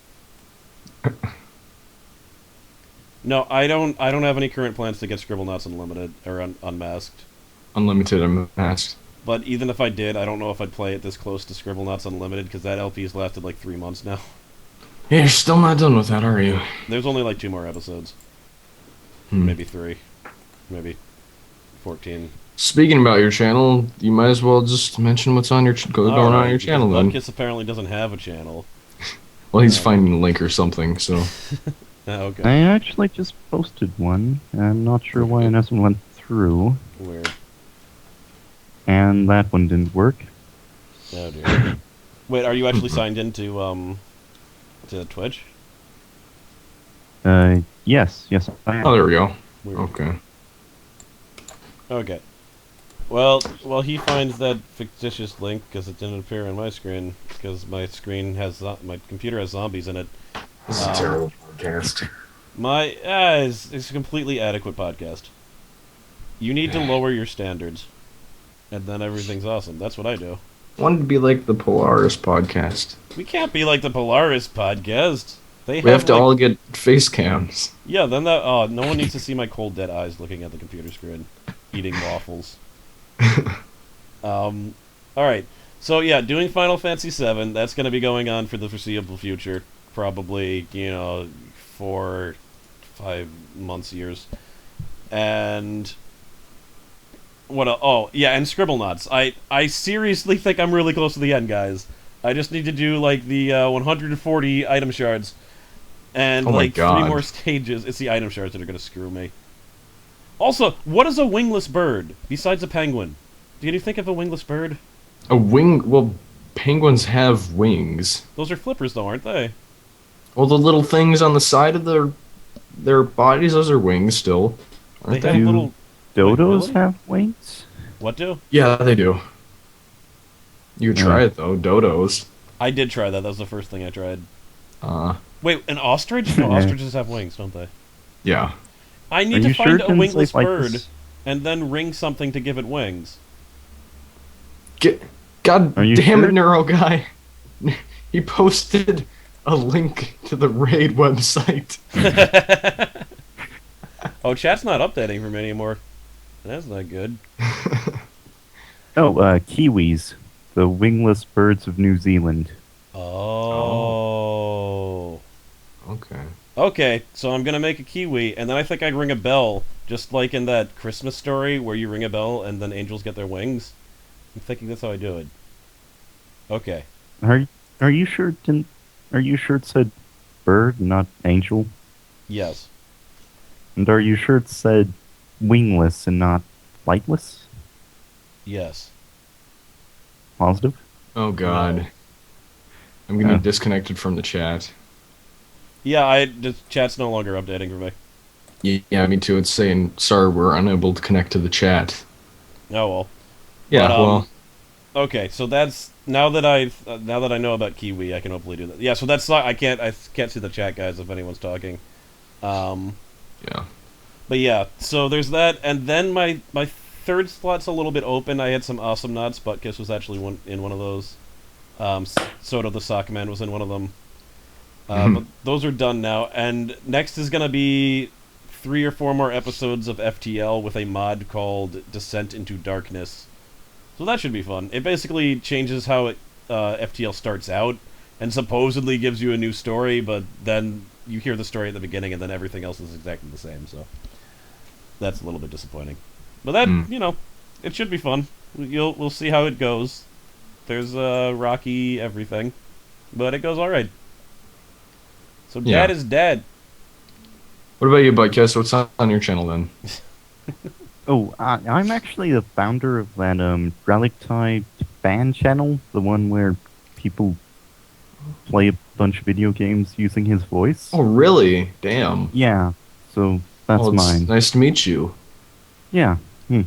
No, I don't. I don't have any current plans to get Scribblenauts Unlimited or Unmasked. Unlimited Unmasked. But even if I did, I don't know if I'd play it this close to Scribblenauts Unlimited because that LP's lasted like 3 months now. Yeah, you're still not done with that, are you? There's only like 2 more episodes, Hmm. maybe 3, maybe 14. Speaking about your channel, you might as well just mention what's on going on Alright, your because channel then. Buttkiss apparently doesn't have a channel. Well, he's Uh, finding a link or something, so. Okay. I actually just posted one. I'm not sure why it hasn't went through, Weird. and that one didn't work. Oh dear. Wait, are you actually signed into to Twitch? Yes, I Oh, am. there we go. Weird. Okay. Okay. Well, he finds that fictitious link because it didn't appear on my screen because my screen has my computer has zombies in it. This is a terrible podcast. My it's a completely adequate podcast. You need to lower your standards, and then everything's awesome. That's what I do. Wanted to be like the Polaris podcast. We can't be like the Polaris podcast. They We have to like, all get face cams. yeah. Then that oh, no one needs to see my cold dead eyes looking at the computer screen, eating waffles. All right. So yeah, doing Final Fantasy VII. That's going to be going on for the foreseeable future. Probably 4, 5 months, years, and what? Oh yeah, and Scribblenauts. I seriously think I'm really close to the end, guys. I just need to do like the 140 item shards, and Oh my like 3 God. more stages. It's the item shards that are going to screw me. Also, what is a wingless bird besides a penguin? Can you think of a wingless bird? A wing. Well, penguins have wings. Those are flippers, though, aren't they? Well, the little things on the side of their bodies, those are wings still, aren't They have they? Do little. dodos really? have wings? What do? Yeah, they do. You Yeah. try it though, dodos. I did try that. That was the first thing I tried. Uh, Wait, an ostrich? No, Yeah. ostriches have wings, don't they? yeah. I Are need to you find sure a things wingless like bird this- and then ring something to give it wings. God Are you damn sure? it, Neuro guy. He posted a link to the raid website. Oh, chat's not updating for me anymore. That's not good. Oh, kiwis, the wingless birds of New Zealand. Oh. Okay. Okay, so I'm gonna make a kiwi, and then I think I'd ring a bell, just like in that Christmas story where you ring a bell and then angels get their wings. I'm thinking that's how I do it. Okay. Are you sure it didn't? Are you sure it said bird, not angel? Yes. And are you sure it said wingless and not flightless? Yes. Positive? Oh God. No. I'm gonna Yeah. be disconnected from the chat. Yeah, just chat's no longer updating for me. Yeah, me too. It's saying, sorry, we're unable to connect to the chat. Oh well. Yeah, But, well, Okay, so that's now that I know about Kiwi, I can hopefully do that. Yeah, so that's not, I can't see the chat, guys, if anyone's talking. yeah. But yeah, so there's that, and then my third slot's a little bit open. I had some awesome nuts. Buttkiss was actually in one of those. Soto the Sock Man was in one of them. But those are done now, and next is gonna be 3 or 4 more episodes of FTL with a mod called Descent into Darkness. So that should be fun. It basically changes how FTL starts out, and supposedly gives you a new story, but then you hear the story at the beginning, and then everything else is exactly the same. So that's a little bit disappointing. But that it should be fun. We'll see how it goes. There's rocky everything, but it goes all right. So Yeah. Dad is dead. What about you, Buttkiss? What's on your channel then? Oh, I'm actually the founder of that Relic type fan channel, the one where people play a bunch of video games using his voice. Oh, really? Damn. Yeah, so that's Well, it's mine. nice to meet you. Yeah. Yeah,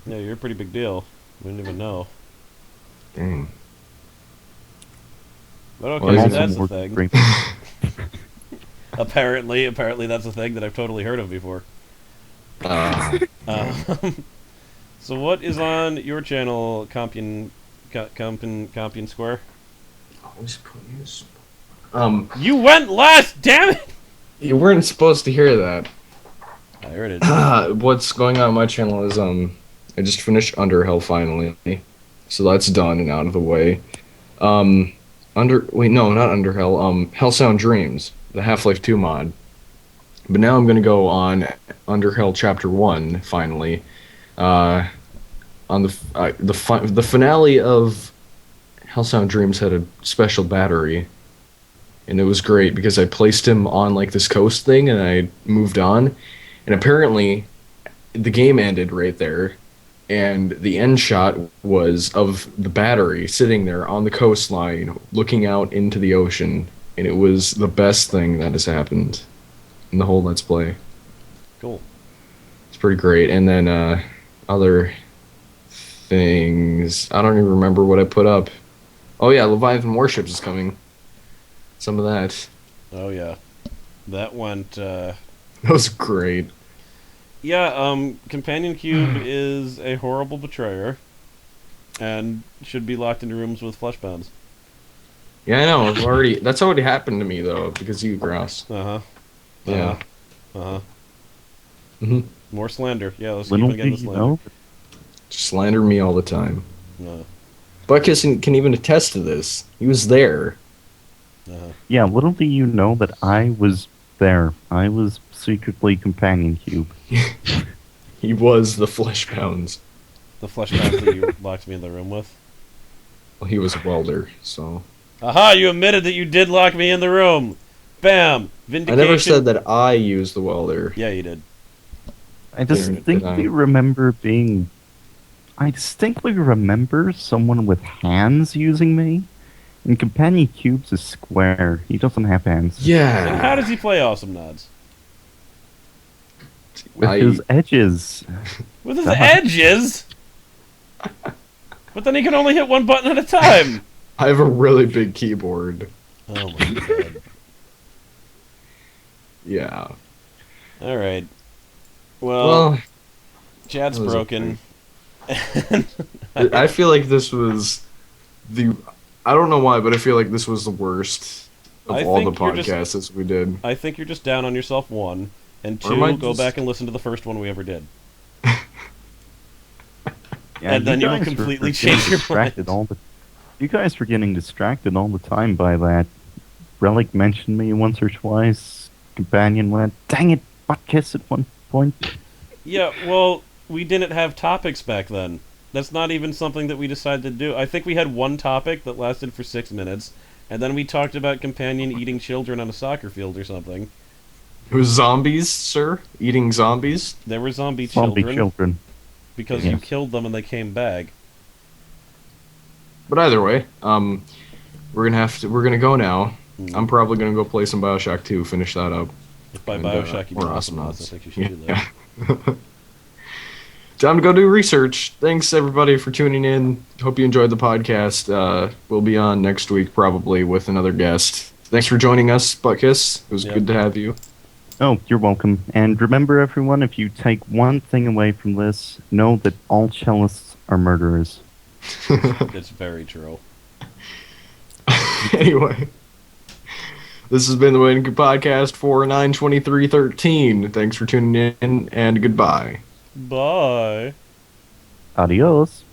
you're a pretty big deal. We didn't even know. Dang. But okay, Well, so even that's more the thing. great- Apparently that's a thing that I've totally heard of before. So what is on your channel, Compion Square? You went last, damn it! You weren't supposed to hear that. I heard it. What's going on my channel is I just finished Underhill finally, so that's done and out of the way. Not Underhill. Hellsound Dreams, the Half-Life 2 mod. But now I'm gonna go on Underhill Chapter 1 finally. On the finale of Hellsound Dreams had a special battery, and it was great because I placed him on like this coast thing, and I moved on, and apparently the game ended right there, and the end shot was of the battery sitting there on the coastline looking out into the ocean, and it was the best thing that has happened in the whole Let's Play. Cool. It's pretty great. And then other things, I don't even remember what I put up. Oh yeah, Leviathan Warships is coming. Some of that. Oh yeah. That went That was great. yeah, Companion Cube is a horrible betrayer and should be locked into rooms with fleshbounds. Yeah, I know. That's already happened to me though, because you Gross. Uh-huh. Yeah. Uh-huh. hmm More slander. Yeah, let's keep Little on getting do the you slander. know, Slander me all the time. Uh, Buttkiss can even attest to this. He was there. yeah, little do you know that I was there. I was secretly Companion Cube. He was the Fleshbounds. the fleshbounds that you locked me in the room with. Well, he was a welder, so. Aha, you admitted that you did lock me in the room! Bam! I Vindication. never said that I used the welder. Yeah, you did. I distinctly remember being... I distinctly remember someone with hands using me. And Companion Cube's is square. He doesn't have hands. And Yeah. how does he play Awesome Nods? With his edges. With his God. edges? But then he can only hit one button at a time! I have a really big keyboard. Oh my god. Yeah. Alright. Well, Well, Chad's that was broken. I feel like this was I don't know why, but I feel like this was the worst of I all the think you're just- podcasts we did. I think you're just down on yourself, one. And Or am I two, go just- back and listen to the first one we ever did. Yeah, And then you will guys were completely getting change your distracted mind. You guys were getting distracted all the time by that. Relic mentioned me once or twice. Companion went, dang it, Buttkiss at one point. Yeah, well, we didn't have topics back then. That's not even something that we decided to do. I think we had one topic that lasted for 6 minutes, and then we talked about Companion eating children on a soccer field or something. It was zombies, sir? Eating zombies? There were zombie Zombie children children. because Yes. you killed them and they came back. But either way, we're gonna go now. I'm probably gonna go play some BioShock 2, finish that up. If by And, Bioshock you mean or Awesome Awesome Nods, I Nods. think you should do that. Time to go do research. Thanks everybody for tuning in. Hope you enjoyed the podcast. We'll be on next week probably with another guest. Thanks for joining us, Buttkiss. It was Yep. good to have you. Oh, you're welcome. And remember, everyone, if you take one thing away from this, know that all cellists are murderers. It's very true. Anyway, this has been the Wayne Good Podcast for 9/23/13. Thanks for tuning in, and goodbye. Bye. Adios.